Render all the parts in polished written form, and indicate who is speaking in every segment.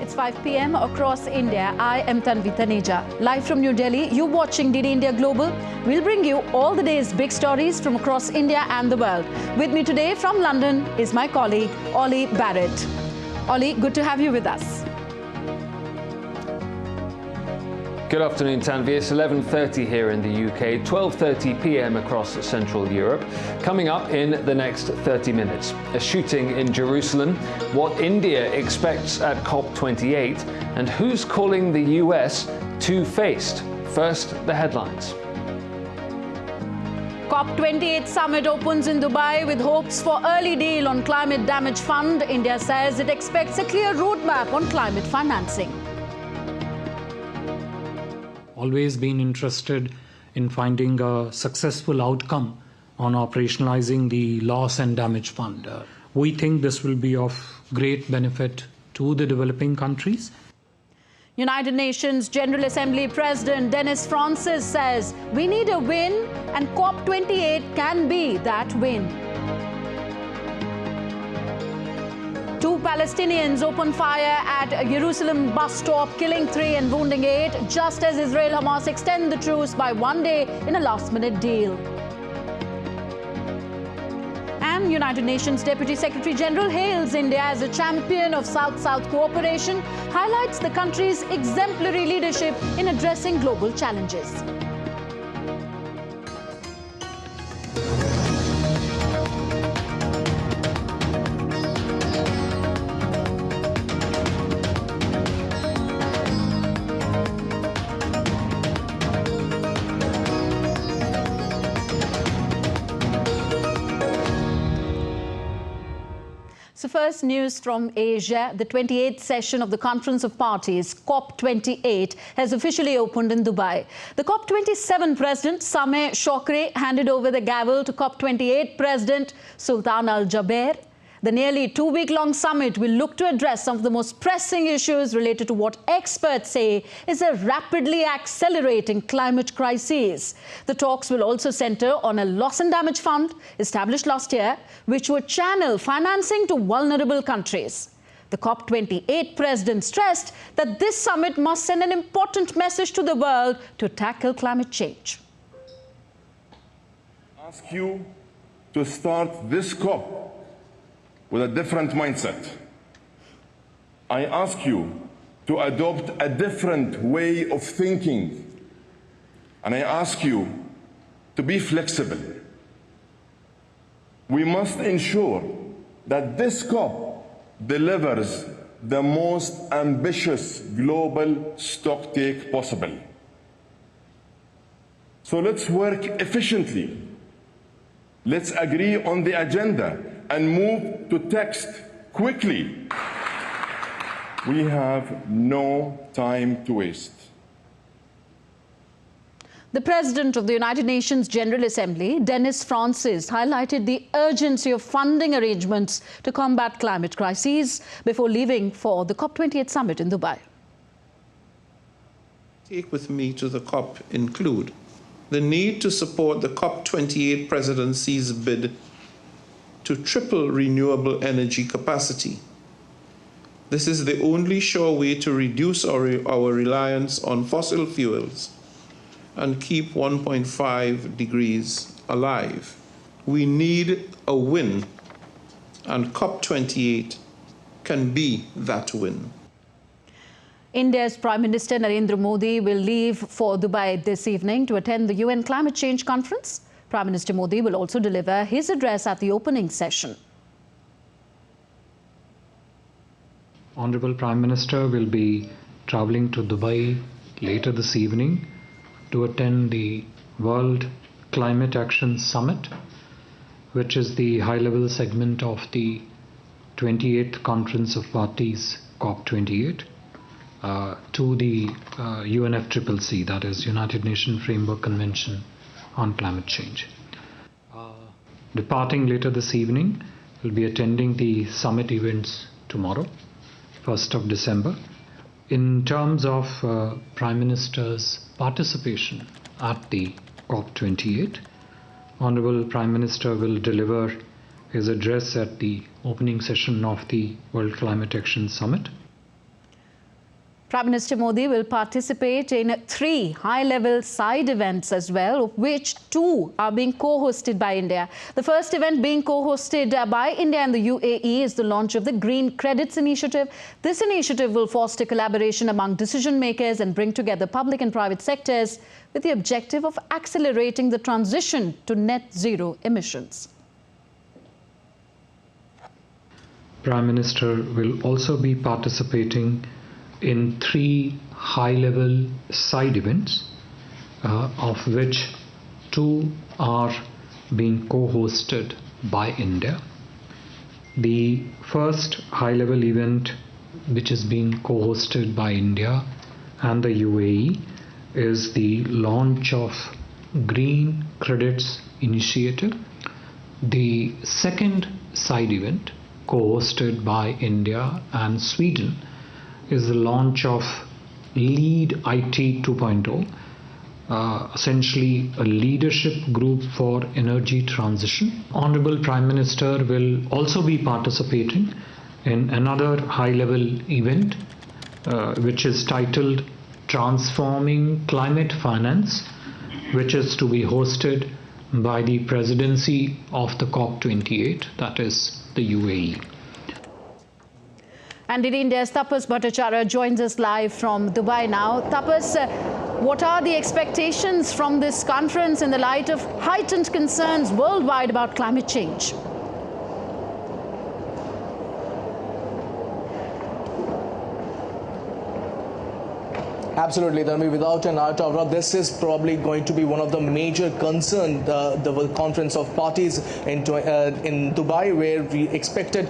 Speaker 1: It's 5 p.m. across India. I am Tanvi Taneja. Live from New Delhi, you're watching DD India Global. We'll bring you all the day's big stories from across India and the world. With me today from London is my colleague, Ollie Barrett. Ollie, good to have you with us.
Speaker 2: Good afternoon, Tanvi. It's 11:30 here in the UK, 12:30 p.m. across Central Europe. Coming up in the next 30 minutes, a shooting in Jerusalem, what India expects at COP28, and who's calling the US two-faced. First, the headlines.
Speaker 1: COP28 Summit opens in Dubai with hopes for early deal on climate damage fund. India says it expects a clear roadmap on climate financing.
Speaker 3: Always been interested in finding a successful outcome on operationalizing the loss and damage fund. We think this will be of great benefit to the developing countries.
Speaker 1: United Nations General Assembly President Dennis Francis says we need a win and COP28 can be that win. Two Palestinians open fire at a Jerusalem bus stop, killing 3 and wounding 8, just as Israel-Hamas extend the truce by 1 day in a last-minute deal. And United Nations Deputy Secretary General hails India as a champion of South-South cooperation, highlights the country's exemplary leadership in addressing global challenges. So first news from Asia, the 28th session of the Conference of Parties, COP28, has officially opened in Dubai. The COP27 President, Sameh Shoukry, handed over the gavel to COP28 President Sultan Al Jaber. The nearly 2-week-long summit will look to address some of the most pressing issues related to what experts say is a rapidly accelerating climate crisis. The talks will also center on a loss and damage fund established last year, which would channel financing to vulnerable countries. The COP28 president stressed that this summit must send an important message to the world to tackle climate change.
Speaker 4: I ask you to start this COP with a different mindset. I ask you to adopt a different way of thinking. And I ask you to be flexible. We must ensure that this COP delivers the most ambitious global stocktake possible. So let's work efficiently. Let's agree on the agenda and move to text quickly. We have no time to waste.
Speaker 1: The President of the United Nations General Assembly, Dennis Francis, highlighted the urgency of funding arrangements to combat climate crises before leaving for the COP28 Summit in Dubai.
Speaker 5: Take with me to the COP include the need to support the COP28 presidency's bid to triple renewable energy capacity. This is the only sure way to reduce our reliance on fossil fuels and keep 1.5 degrees alive. We need a win, and COP28 can be that win.
Speaker 1: India's Prime Minister Narendra Modi will leave for Dubai this evening to attend the UN Climate Change Conference. Prime Minister Modi will also deliver his address at the opening session.
Speaker 3: Honorable Prime Minister will be traveling to Dubai later this evening to attend the World Climate Action Summit, which is the high-level segment of the 28th Conference of Parties, COP28, to the UNFCCC, that is United Nations Framework Convention on Climate Change. Departing later this evening, will be attending the summit events tomorrow, 1st of December. In terms of Prime Minister's participation at the COP28, Honorable Prime Minister will deliver his address at the opening session of the World Climate Action Summit.
Speaker 1: Prime Minister Modi will participate in 3 high-level side events as well, of which 2 are being co-hosted by India. The first event being co-hosted by India and the UAE is the launch of the Green Credits Initiative. This initiative will foster collaboration among decision makers and bring together public and private sectors with the objective of accelerating the transition to net zero emissions.
Speaker 3: Prime Minister will also be participating in 3 high-level side events, of which 2 are being co-hosted by India. The first high-level event, which is being co-hosted by India and the UAE, is the launch of Green Credits Initiative. The second side event, co-hosted by India and Sweden, is the launch of Lead IT 2.0, essentially a leadership group for energy transition. Honorable Prime Minister will also be participating in another high-level event, which is titled Transforming Climate Finance, which is to be hosted by the presidency of the COP28, that is the UAE.
Speaker 1: And in India's Tapas Bhattacharya joins us live from Dubai now. Tapas, what are the expectations from this conference in the light of heightened concerns worldwide about climate change?
Speaker 6: Absolutely, Dharmi. Without an doubt, this is probably going to be one of the major concerns, the conference of parties in Dubai, where we expected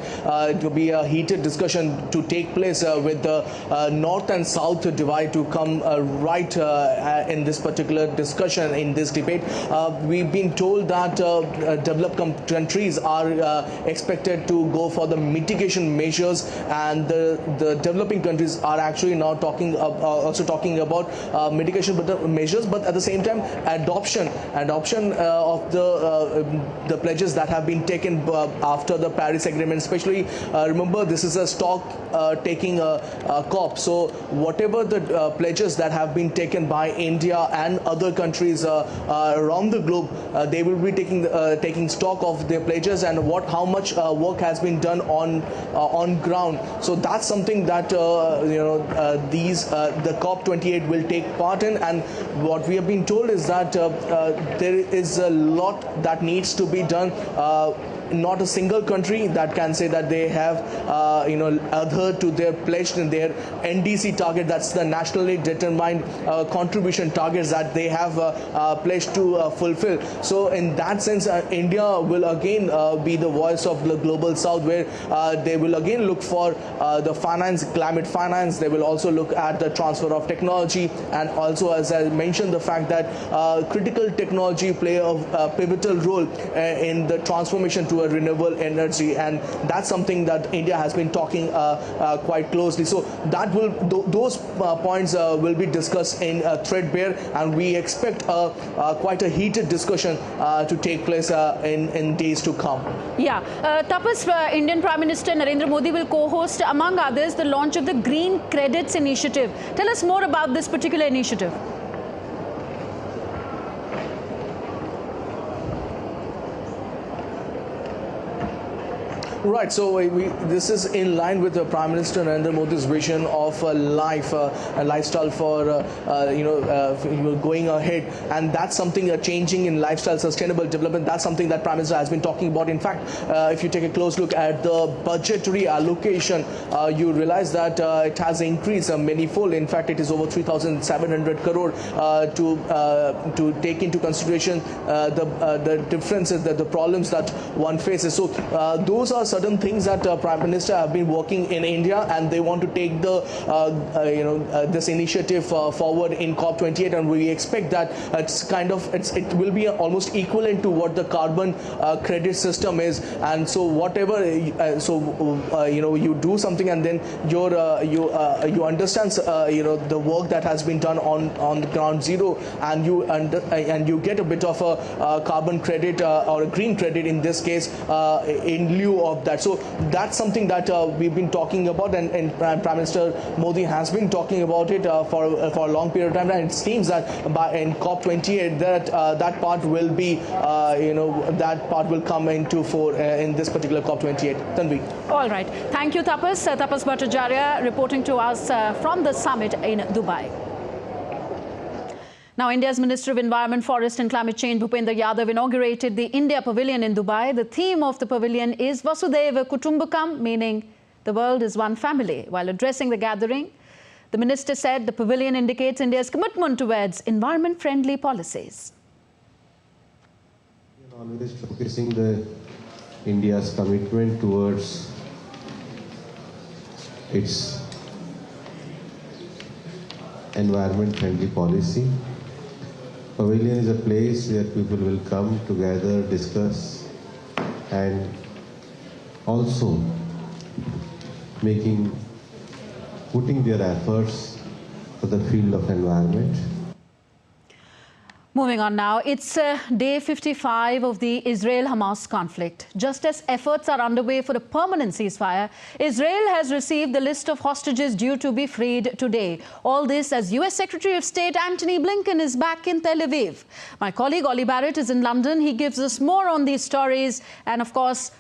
Speaker 6: to be a heated discussion to take place with the North and South divide to come right in this particular discussion, in this debate. We've been told that developed countries are expected to go for the mitigation measures, and the developing countries are actually now talking about mitigation measures, but at the same time adoption of the pledges that have been taken after the Paris Agreement. Especially remember, this is a stock taking COP, so whatever the pledges that have been taken by India and other countries around the globe, they will be taking stock of their pledges and how much work has been done on ground. So that's something that the COP28 will take part in, and what we have been told is that there is a lot that needs to be done. Not a single country that can say that they have adhered to their pledge and their NDC target, that's the nationally determined contribution targets that they have pledged to fulfill. So in that sense, India will again be the voice of the global south, where they will again look for the climate finance. They will also look at the transfer of technology, and also, as I mentioned, the fact that critical technology play a pivotal role in the transformation to a renewable energy, and that's something that India has been talking quite closely. So that those points will be discussed in threadbare, and we expect quite a heated discussion to take place in days to come.
Speaker 1: Yeah, Tapas, Indian Prime Minister Narendra Modi will co-host, among others, the launch of the Green Credits Initiative. Tell us more about this particular initiative.
Speaker 6: Right, so this is in line with the Prime Minister Narendra Modi's vision of a lifestyle for going ahead, and that's something changing in lifestyle, sustainable development. That's something that Prime Minister has been talking about. In fact, if you take a close look at the budgetary allocation, you realize that it has increased manifold. In fact, it is over 3,700 crore to take into consideration the differences, the problems that one faces. So those are certain things that Prime Minister have been working in India, and they want to take this initiative forward in COP28, and we expect that it will be almost equivalent to what the carbon credit system is. And so whatever you do something, and then you understand the work that has been done on the ground zero, and you get a bit of a carbon credit or a green credit in this case in lieu of stop that. So that's something that we've been talking about, and Prime Minister Modi has been talking about it for a long period of time. And it seems that in COP28 that part will be, that part will come into fore in this particular COP28. Tanvi.
Speaker 1: All right. Thank you, Tapas. Tapas Bhattacharya reporting to us from the summit in Dubai. Now, India's Minister of Environment, Forest and Climate Change, Bhupendra Yadav, inaugurated the India Pavilion in Dubai. The theme of the pavilion is Vasudhaiva Kutumbakam, meaning the world is one family. While addressing the gathering, the minister said the pavilion indicates India's commitment towards environment-friendly policies.
Speaker 7: Always showcasing India's commitment towards its environment-friendly policy. Pavilion is a place where people will come together, discuss, and also putting their efforts for the field of environment.
Speaker 1: Moving on now, it's day 55 of the Israel-Hamas conflict. Just as efforts are underway for a permanent ceasefire, Israel has received the list of hostages due to be freed today. All this as US Secretary of State Antony Blinken is back in Tel Aviv. My colleague Ollie Barrett is in London. He gives us more on these stories and, of course,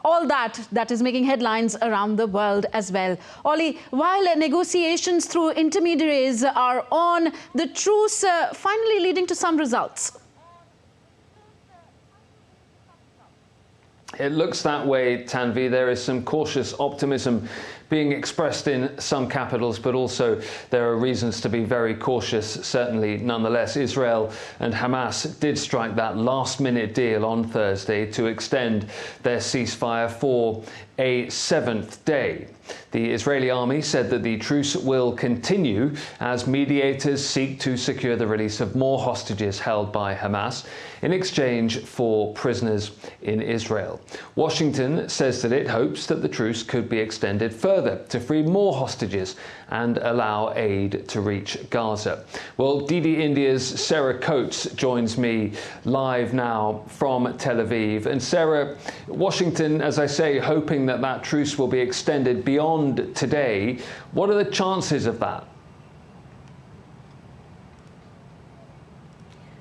Speaker 1: all that is making headlines around the world as well. Ollie, while negotiations through intermediaries are on, the truce finally leading to some results.
Speaker 2: It looks that way, Tanvi. There is some cautious optimism being expressed in some capitals, but also there are reasons to be very cautious, certainly nonetheless. Israel and Hamas did strike that last-minute deal on Thursday to extend their ceasefire for a 7th day. The Israeli army said that the truce will continue as mediators seek to secure the release of more hostages held by Hamas in exchange for prisoners in Israel. Washington says that it hopes that the truce could be extended further to free more hostages and allow aid to reach Gaza. Well, DD India's Sarah Coates joins me live now from Tel Aviv. And Sarah, Washington, as I say, hoping that that truce will be extended beyond today. What are the chances of that?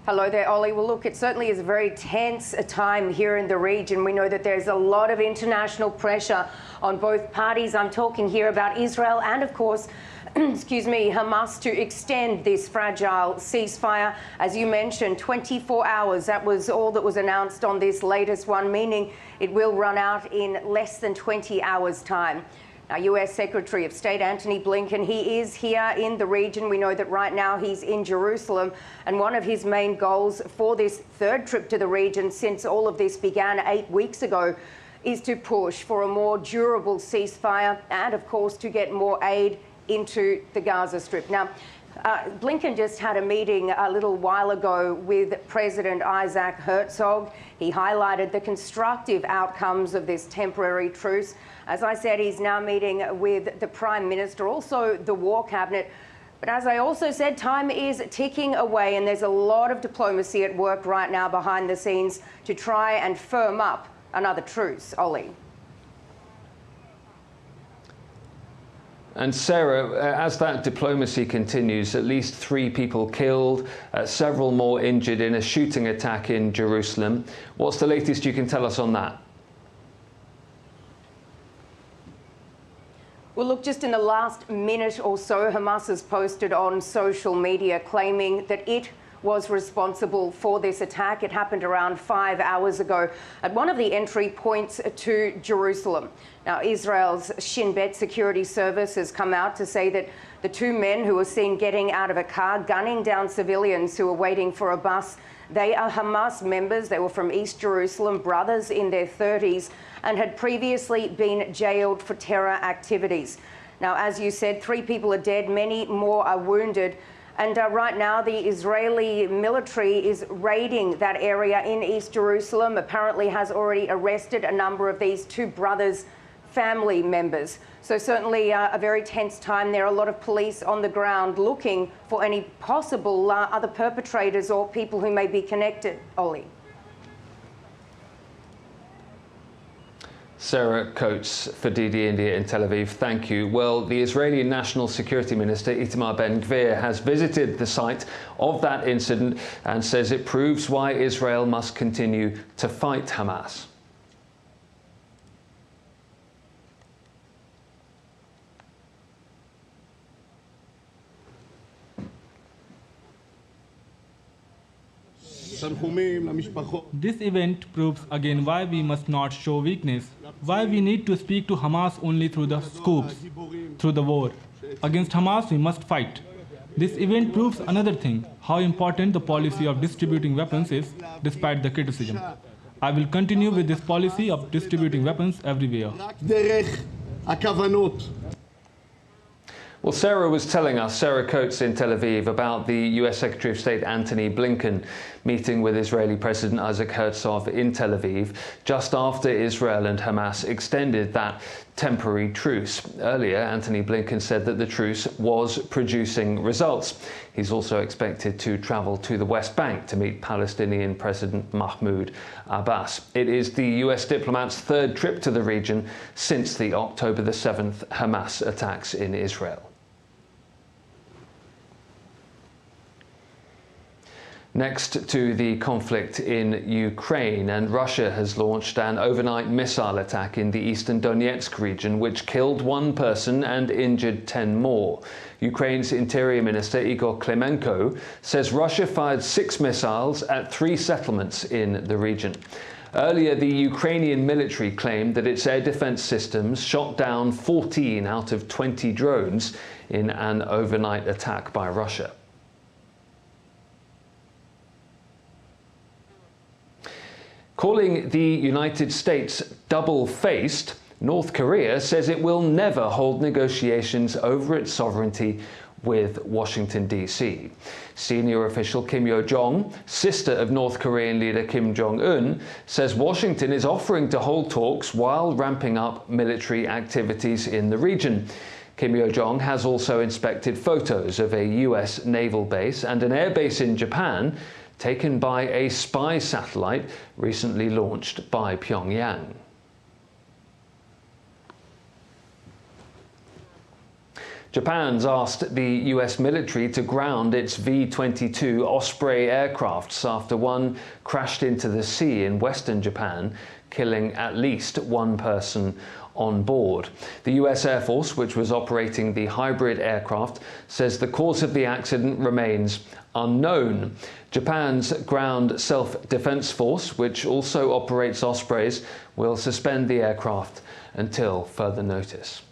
Speaker 8: Hello there, Ollie. Well, look, it certainly is a very tense time here in the region. We know that there's a lot of international pressure on both parties. I'm talking here about Israel and, of course, excuse me, Hamas to extend this fragile ceasefire. As you mentioned, 24 hours. That was all that was announced on this latest one, meaning it will run out in less than 20 hours' time. Now, US Secretary of State Antony Blinken, he is here in the region. We know that right now he's in Jerusalem, and one of his main goals for this third trip to the region since all of this began 8 weeks ago is to push for a more durable ceasefire and, of course, to get more aid into the Gaza Strip. Now, Blinken just had a meeting a little while ago with President Isaac Herzog. He highlighted the constructive outcomes of this temporary truce. As I said, he's now meeting with the Prime Minister, also the War Cabinet. But as I also said, time is ticking away, and there's a lot of diplomacy at work right now behind the scenes to try and firm up another truce. Ollie.
Speaker 2: And Sarah, as that diplomacy continues, at least 3 people killed, several more injured in a shooting attack in Jerusalem. What's the latest you can tell us on that?
Speaker 8: Well, look, just in the last minute or so, Hamas has posted on social media claiming that it was responsible for this attack. It happened around 5 hours ago at one of the entry points to Jerusalem. Now, Israel's Shin Bet security service has come out to say that the 2 men who were seen getting out of a car, gunning down civilians who were waiting for a bus, they are Hamas members. They were from East Jerusalem, brothers in their 30s, and had previously been jailed for terror activities. Now, as you said, 3 people are dead, many more are wounded. And right now, the Israeli military is raiding that area in East Jerusalem, apparently has already arrested a number of these 2 brothers' family members. So certainly a very tense time there. A lot of police on the ground looking for any possible other perpetrators or people who may be connected. Ollie.
Speaker 2: Sarah Coates for DD India in Tel Aviv, thank you. Well, the Israeli National Security Minister Itamar Ben-Gvir has visited the site of that incident and says it proves why Israel must continue to fight Hamas.
Speaker 9: This event proves again why we must not show weakness, why we need to speak to Hamas only through the scopes, through the war. Against Hamas we must fight. This event proves another thing, how important the policy of distributing weapons is, despite the criticism. I will continue with this policy of distributing weapons everywhere.
Speaker 2: Well, Sarah was telling us, Sarah Coates in Tel Aviv, about the US Secretary of State Antony Blinken meeting with Israeli President Isaac Herzog in Tel Aviv just after Israel and Hamas extended that temporary truce. Earlier, Antony Blinken said that the truce was producing results. He's also expected to travel to the West Bank to meet Palestinian President Mahmoud Abbas. It is the US diplomat's third trip to the region since the October the 7th Hamas attacks in Israel. Next to the conflict in Ukraine, and Russia has launched an overnight missile attack in the eastern Donetsk region, which killed one person and injured 10 more. Ukraine's Interior Minister Igor Klimenko says Russia fired 6 missiles at 3 settlements in the region. Earlier, the Ukrainian military claimed that its air defense systems shot down 14 out of 20 drones in an overnight attack by Russia. Calling the United States double-faced, North Korea says it will never hold negotiations over its sovereignty with Washington, D.C. Senior official Kim Yo-jong, sister of North Korean leader Kim Jong-un, says Washington is offering to hold talks while ramping up military activities in the region. Kim Yo-jong has also inspected photos of a US naval base and an air base in Japan taken by a spy satellite recently launched by Pyongyang. Japan's asked the US military to ground its V-22 Osprey aircrafts after one crashed into the sea in western Japan, killing at least 1 person on board. The US Air Force, which was operating the hybrid aircraft, says the cause of the accident remains unknown. Japan's Ground Self-Defense Force, which also operates Ospreys, will suspend the aircraft until further notice.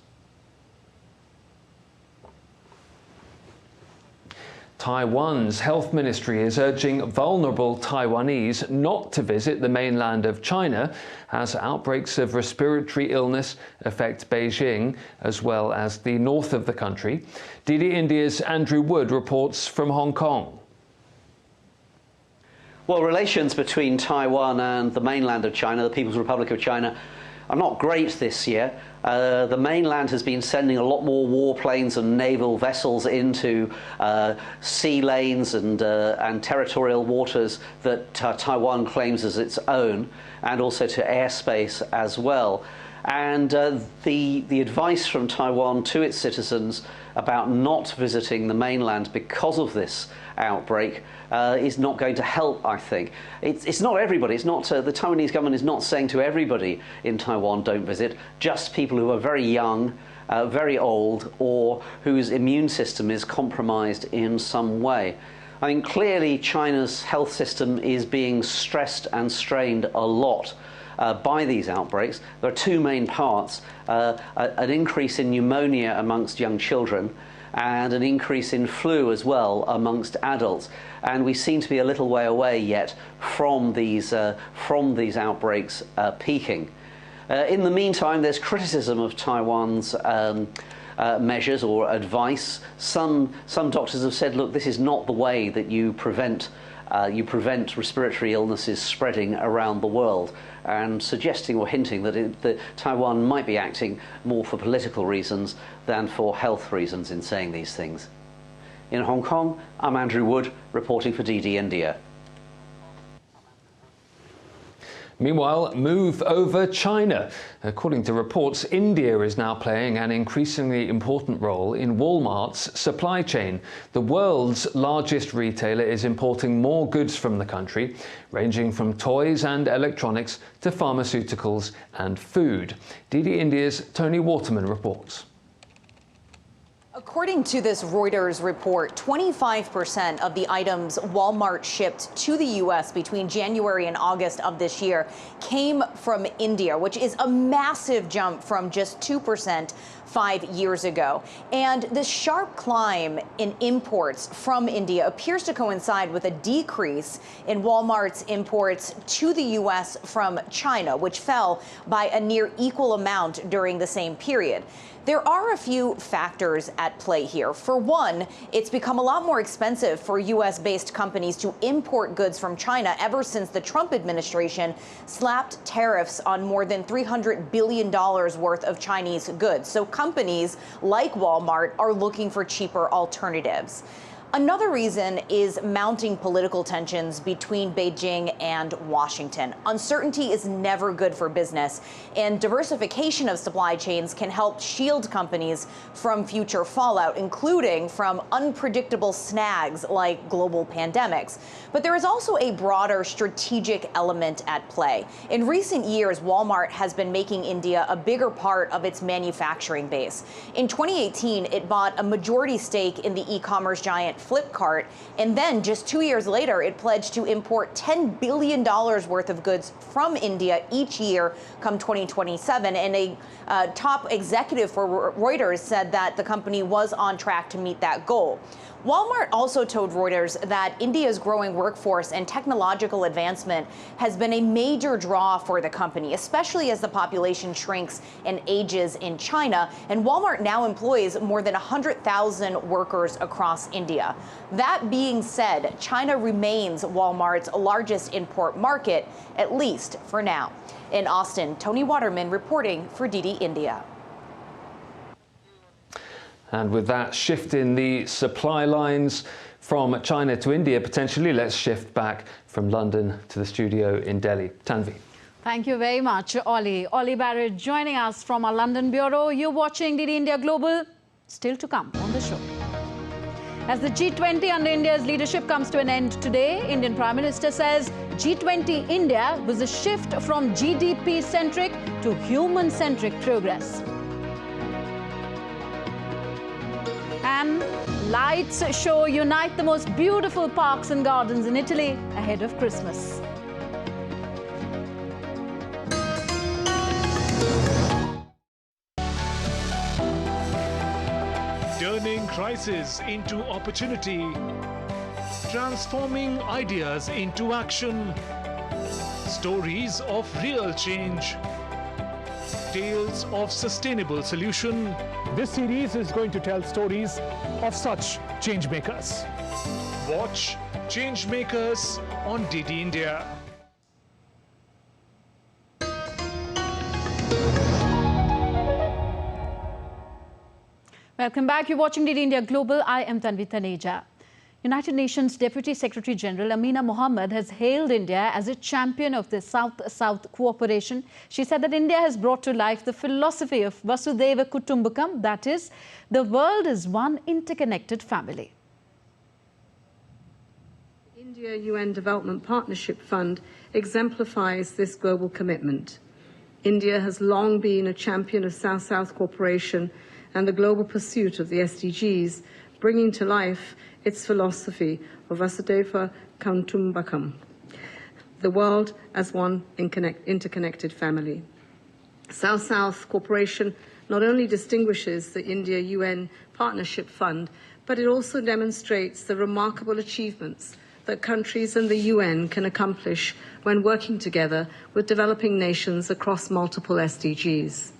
Speaker 2: Taiwan's health ministry is urging vulnerable Taiwanese not to visit the mainland of China as outbreaks of respiratory illness affect Beijing as well as the north of the country. DD India's Andrew Wood reports from Hong Kong.
Speaker 10: Well, relations between Taiwan and the mainland of China, the People's Republic of China, are not great this year. The mainland has been sending a lot more warplanes and naval vessels into sea lanes and territorial waters that Taiwan claims as its own, and also to airspace as well. And the advice from Taiwan to its citizens about not visiting the mainland because of this outbreak is not going to help, I think. It's not everybody. It's not the Taiwanese government is not saying to everybody in Taiwan don't visit, just people who are very young, very old, or whose immune system is compromised in some way. I think clearly China's health system is being stressed and strained a lot by these outbreaks. There are 2 main parts, an increase in pneumonia amongst young children and an increase in flu as well amongst adults. And we seem to be a little way away yet from these outbreaks peaking. In the meantime, there's criticism of Taiwan's measures or advice. Some doctors have said, look, this is not the way that you prevent respiratory illnesses spreading around the world, and suggesting or hinting that Taiwan might be acting more for political reasons than for health reasons in saying these things. In Hong Kong, I'm Andrew Wood, reporting for DD India.
Speaker 2: Meanwhile, move over China. According to reports, India is now playing an increasingly important role in Walmart's supply chain. The world's largest retailer is importing more goods from the country, ranging from toys and electronics to pharmaceuticals and food. DD India's Tony Waterman reports.
Speaker 11: According to this Reuters report, 25% of the items Walmart shipped to the U.S. between January and August of this year came from India, which is a massive jump from just 2% 5 years ago. And this sharp climb in imports from India appears to coincide with a decrease in Walmart's imports to the U.S. from China, which fell by a near equal amount during the same period. There are a few factors at play here. For one, it's become a lot more expensive for U.S.-based companies to import goods from China ever since the Trump administration slapped tariffs on more than $300 billion worth of Chinese goods. So companies like Walmart are looking for cheaper alternatives. Another reason is mounting political tensions between Beijing and Washington. Uncertainty is never good for business, and diversification of supply chains can help shield companies from future fallout, including from unpredictable snags like global pandemics. But there is also a broader strategic element at play. In recent years, Walmart has been making India a bigger part of its manufacturing base. In 2018, it bought a majority stake in the e-commerce giant Flipkart, and then just 2 years later, it pledged to import $10 billion worth of goods from India each year come 2027. And a top executive for Reuters said that the company was on track to meet that goal. Walmart also told Reuters that India's growing workforce and technological advancement has been a major draw for the company, especially as the population shrinks and ages in China. And Walmart now employs more than 100,000 workers across India. That being said, China remains Walmart's largest import market, at least for now. In Austin, Tony Waterman reporting for DD India.
Speaker 2: And with that shift in the supply lines from China to India, potentially, let's shift back from London to the studio in Delhi. Tanvi.
Speaker 1: Thank you very much, Ollie. Ollie Barrett joining us from our London bureau. You're watching DD India Global. Still to come on the show. As the G20 under India's leadership comes to an end today, Indian Prime Minister says G20 India was a shift from GDP-centric to human-centric progress. And lights show unite the most beautiful parks and gardens in Italy ahead of Christmas.
Speaker 12: Turning crisis into opportunity, transforming ideas into action, stories of real change, tales of sustainable solution.
Speaker 13: This series is going to tell stories of such changemakers.
Speaker 12: Watch Changemakers on DD India.
Speaker 1: Welcome back. You're watching DD India Global. I am Tanvi Taneja. United Nations Deputy Secretary General Amina Mohammed has hailed India as a champion of the South-South cooperation. She said that India has brought to life the philosophy of Vasudhaiva Kutumbakam, that is, the world is one interconnected family.
Speaker 14: The India UN Development Partnership Fund exemplifies this global commitment. India has long been a champion of South-South cooperation and the global pursuit of the SDGs, bringing to life its philosophy of Vasudhaiva Kutumbakam, the world as one interconnected family. South-South cooperation not only distinguishes the India UN Partnership Fund, but it also demonstrates the remarkable achievements that countries and the UN can accomplish when working together with developing nations across multiple SDGs.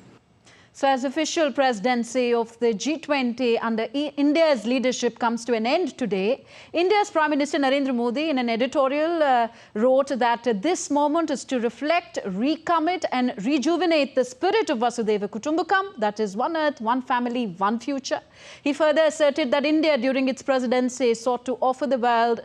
Speaker 1: So as official presidency of the G20 under India's leadership comes to an end today, India's Prime Minister Narendra Modi in an editorial wrote that this moment is to reflect, recommit and rejuvenate the spirit of Vasudhaiva Kutumbakam, that is one earth, one family, one future. He further asserted that India during its presidency sought to offer the world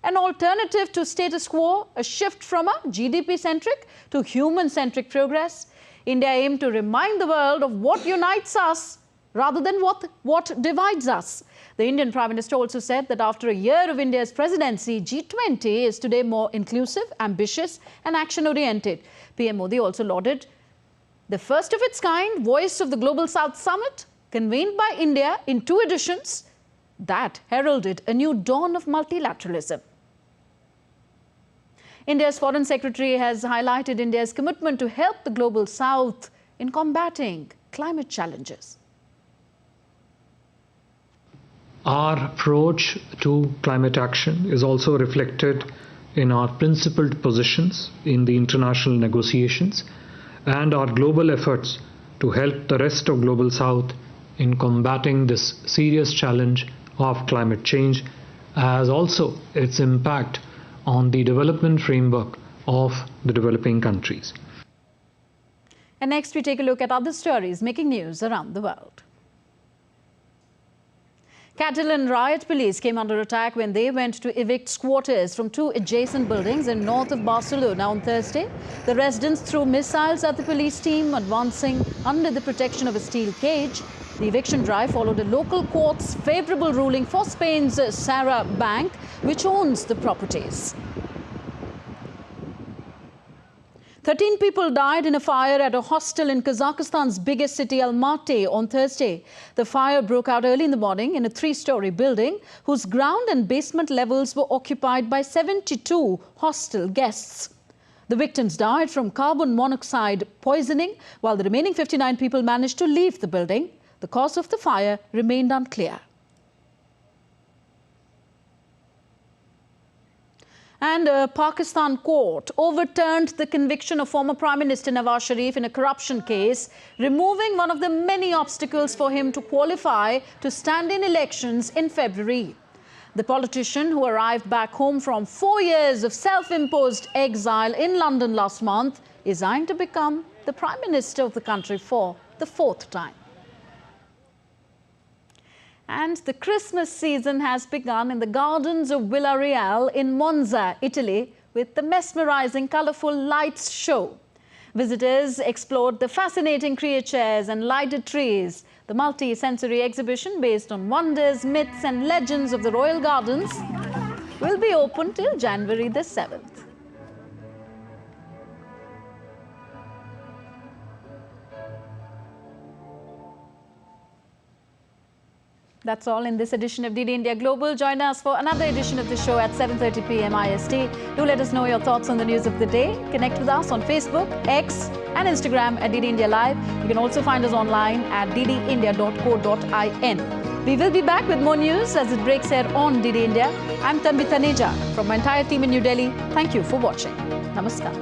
Speaker 1: An alternative to status quo, a shift from a GDP-centric to human-centric progress. India aimed to remind the world of what unites us rather than what divides us. The Indian Prime Minister also said that after a year of India's presidency, G20 is today more inclusive, ambitious and action-oriented. PM Modi also lauded the first of its kind Voice of the Global South Summit, convened by India in 2 editions, that heralded a new dawn of multilateralism. India's Foreign Secretary has highlighted India's commitment to help the Global South in combating climate challenges.
Speaker 3: Our approach to climate action is also reflected in our principled positions in the international negotiations and our global efforts to help the rest of Global South in combating this serious challenge of climate change, as also its impact on the development framework of the developing countries.
Speaker 1: And next we take a look at other stories making news around the world. Catalan riot police came under attack when they went to evict squatters from 2 adjacent buildings in north of Barcelona on Thursday. The residents threw missiles at the police team, advancing under the protection of a steel cage. The eviction drive followed a local court's favourable ruling for Spain's Sarah Bank, which owns the properties. 13 people died in a fire at a hostel in Kazakhstan's biggest city, Almaty, on Thursday. The fire broke out early in the morning in a 3-story building whose ground and basement levels were occupied by 72 hostel guests. The victims died from carbon monoxide poisoning, while the remaining 59 people managed to leave the building. The cause of the fire remained unclear. And a Pakistan court overturned the conviction of former Prime Minister Nawaz Sharif in a corruption case, removing one of the many obstacles for him to qualify to stand in elections in February. The politician, who arrived back home from 4 years of self-imposed exile in London last month, is eyeing to become the Prime Minister of the country for the 4th time. And the Christmas season has begun in the gardens of Villarreal in Monza, Italy, with the mesmerizing colourful lights show. Visitors explored the fascinating creatures and lighted trees. The multi-sensory exhibition, based on wonders, myths and legends of the royal gardens, will be open till January the 7th. That's all in this edition of DD India Global. Join us for another edition of the show at 7:30 p.m. IST. Do let us know your thoughts on the news of the day. Connect with us on Facebook, X and Instagram at DD India Live. You can also find us online at ddindia.co.in. We will be back with more news as it breaks here on DD India. I'm Tanvi Taneja from my entire team in New Delhi. Thank you for watching. Namaskar.